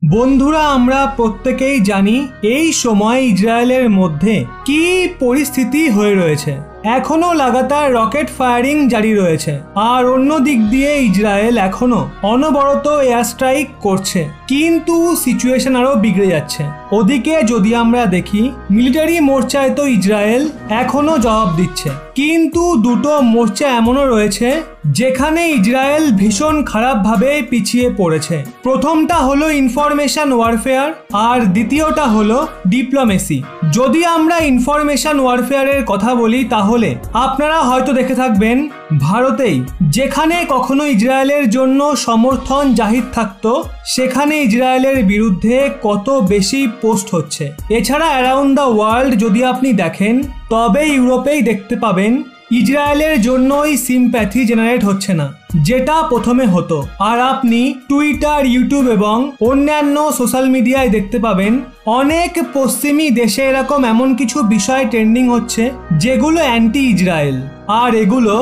বন্ধুরা আমরা প্রত্যেকেই জানি এই সময় ইসরায়েলের মধ্যে কি পরিস্থিতি হয়ে রয়েছে। এখনো লাগাতার রকেট ফায়ারিং জারি রয়েছে, আর অন্য দিক দিয়ে ইসরায়েল এখনো অনবরত এয়ার স্ট্রাইক করছে, কিন্তু সিচুয়েশন আরো বিগড়ে যাচ্ছে। ওদিকে যদি আমরা দেখি মিলিটারি মোর্চায় তো ইসরায়েল এখনো জবাব দিচ্ছে, কিন্তু দুটো মোর্চা এমনও রয়েছে যেখানে ইসরায়েল ভীষণ খারাপভাবে পিছিয়ে পড়েছে। প্রথমটা হলো ইনফরমেশন ওয়ারফেয়ার আর দ্বিতীয়টা হলো ডিপ্লোমেসি। যদি আমরা ইনফরমেশন ওয়ারফেয়ারের কথা বলি তাহলে আপনারা হয়তো দেখে থাকবেন ভারতেই যেখানে কখনো ইসরায়েলের জন্য সমর্থন জাহির থাকতো সেখানে ইসরায়েলের বিরুদ্ধে কত বেশি পোস্ট হচ্ছে। এছাড়া অ্যারাউন্ড দ্য ওয়ার্ল্ড যদি আপনি দেখেন তবে ইউরোপেই দেখতে পাবেন ইসরায়েলের জন্যই সিম্প্যাথি জেনারেট হচ্ছে না, যেটা প্রথমে হতো। আর আপনি টুইটার, ইউটিউব এবং অন্যান্য সোশ্যাল মিডিয়ায় দেখতে পাবেন অনেক পশ্চিমী দেশে এরকম এমন কিছু বিষয় ট্রেন্ডিং হচ্ছে যেগুলো অ্যান্টি ইসরায়েল, আর এগুলো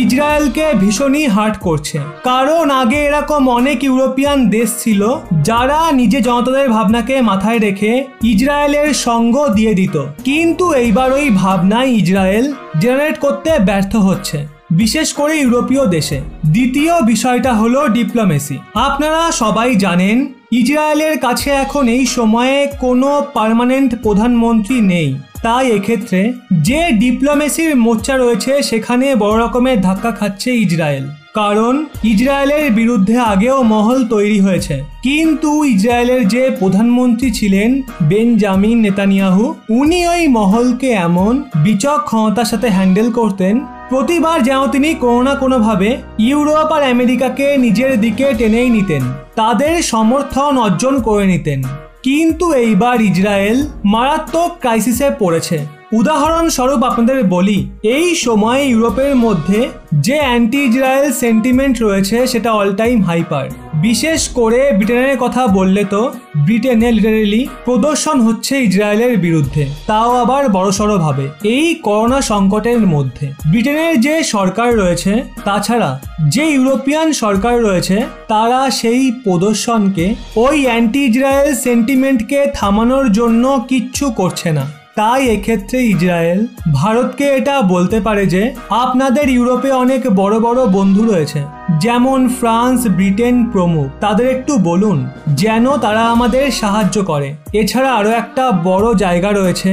ইসরায়েলকে ভীষণই হার্ট করছে। কারণ আগে এরকম অনেক ইউরোপিয়ান দেশ ছিল যারা নিজে জনতাদের ভাবনাকে মাথায় রেখে ইসরায়েলের সঙ্গ দিয়ে দিত, কিন্তু এইবার ওই ভাবনায় ইসরায়েল জেনারেট করতে ব্যর্থ হচ্ছে, বিশেষ করে ইউরোপীয় দেশে। দ্বিতীয় বিষয়টা হলো ডিপ্লোমেসি। আপনারা সবাই জানেন ইসরায়েলের কাছে এখন এই সময়ে কোনো পার্মানেন্ট প্রধানমন্ত্রী নেই, তাই এক্ষেত্রে যে ডিপ্লোমেসির মোর্চা রয়েছে সেখানে বড় রকমের ধাক্কা খাচ্ছে ইসরায়েল। কারণ ইসরায়েলের বিরুদ্ধে আগেও মহল তৈরি হয়েছে, কিন্তু ইসরায়েলের যে প্রধানমন্ত্রী ছিলেন বেঞ্জামিন নেতানিয়াহু, উনি ওই মহলকে এমন বিচক্ষণতার সাথে হ্যান্ডেল করতেন প্রতিবার যেন তিনি কোনো না কোনোভাবে ইউরোপ আর আমেরিকাকে নিজের দিকে টেনেই নিতেন, তাদের সমর্থন অর্জন করে নিতেন। কিন্তু এইবার ইসরায়েল মারাত্মক ক্রাইসিসে পড়েছে। উদাহরণস্বরূপ আপনাদের বলি, এই সময়ে ইউরোপের মধ্যে যে অ্যান্টি ইসরায়েল সেন্টিমেন্ট রয়েছে সেটা অল টাইম হাইপার। বিশেষ করে ব্রিটেনের কথা বললে তো ব্রিটেনে লিটারেলি প্রদর্শন হচ্ছে ইসরায়েলের বিরুদ্ধে, তাও আবার বড়সড় ভাবে। এই করোনা সংকটের মধ্যে ব্রিটেনের যে সরকার রয়েছে তাছাড়া যে ইউরোপিয়ান সরকার রয়েছে তারা সেই প্রদর্শনকে, ওই অ্যান্টি ইসরায়েল সেন্টিমেন্টকে থামানোর জন্য কিচ্ছু করছে না। তাই এক্ষেত্রে ইসরায়েল ভারতকে এটা বলতে পারে যে আপনাদের ইউরোপে অনেক বড় বড় বন্ধু রয়েছে যেমন ফ্রান্স, ব্রিটেন প্রমুখ, তাদের একটু বলুন যেন তারা আমাদের সাহায্য করে। এছাড়া আরো একটা বড় জায়গা রয়েছে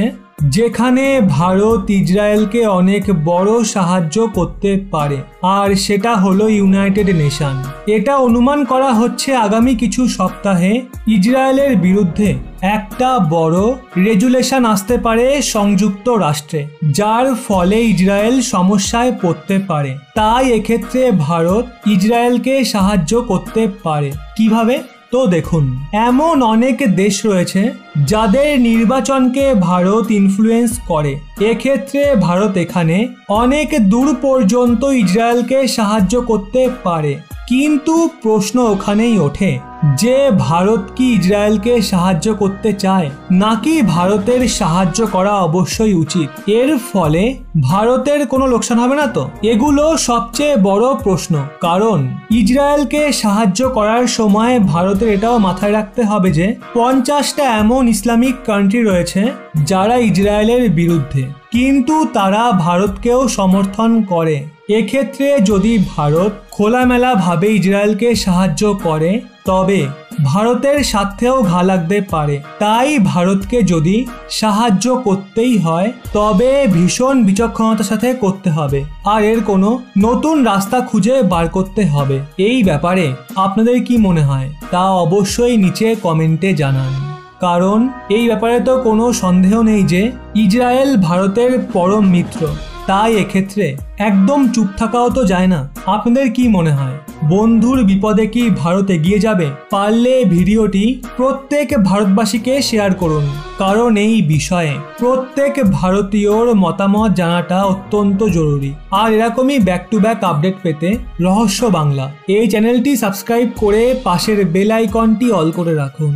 যেখানে ভারত ইসরায়েলকে অনেক বড় সাহায্য করতে পারে, আর সেটা হলো ইউনাইটেড নেশন। এটা অনুমান করা হচ্ছে আগামী কিছু সপ্তাহে ইসরায়েলের বিরুদ্ধে একটা বড় রেজুলেশন আসতে পারে সংযুক্ত রাষ্ট্রে, যার ফলে ইসরায়েল সমস্যায় পড়তে পারে। তাই এক্ষেত্রে ভারত ইসরায়েলকে সাহায্য করতে পারে। কিভাবে? তো দেখুন, এমন অনেক দেশ রয়েছে যাদের নির্বাচনকে ভারত ইনফ্লুয়েন্স করে। এক্ষেত্রে ভারত এখানে অনেক দূর পর্যন্ত ইসরায়েলকে সাহায্য করতে পারে, কিন্তু প্রশ্ন ওখানেই ওঠে যে ভারত কি ইসরায়েলকে সাহায্য করতে চায়, নাকি ভারতের সাহায্য করা অবশ্যই উচিত? এর ফলে ভারতের কোনো লোকসান হবে না তো? এগুলো সবচেয়ে বড় প্রশ্ন। কারণ ইসরায়েলকে সাহায্য করার সময় ভারতের এটাও মাথায় রাখতে হবে যে 50টা এমন ইসলামিক কান্ট্রি রয়েছে যারা ইসরায়েলের বিরুদ্ধে, কিন্তু তারা ভারতকেও সমর্থন করে। এক্ষেত্রে যদি ভারত খোলামেলা ভাবে ইসরায়েলকে সাহায্য করে তবে ভারতের স্বার্থেও ঘা লাগতে পারে। তাই ভারতকে যদি সাহায্য করতেই হয় তবে ভীষণ বিচক্ষণতার সাথে করতে হবে, আর এর কোনো নতুন রাস্তা খুঁজে বার করতে হবে। এই ব্যাপারে আপনাদের কি মনে হয় তা অবশ্যই নিচে কমেন্টে জানান। কারণ এই ব্যাপারে তো কোনো সন্দেহ নেই যে ইসরায়েল ভারতের পরম মিত্র, তাই এক্ষেত্রে একদম চুপ থাকাও তো যায় না। আপনাদের কি মনে হয় বন্ধুর বিপদে কি ভারত এগিয়ে যাবে? পারলে ভিডিওটি প্রত্যেক ভারতবাসীকে শেয়ার করুন, কারণ এই বিষয়ে প্রত্যেক ভারতীয়র মতামত জানাটা অত্যন্ত জরুরি। আর এরকমই ব্যাক টু ব্যাক আপডেট পেতে রহস্য বাংলা এই চ্যানেলটি সাবস্ক্রাইব করে পাশের বেল আইকনটি অল করে রাখুন।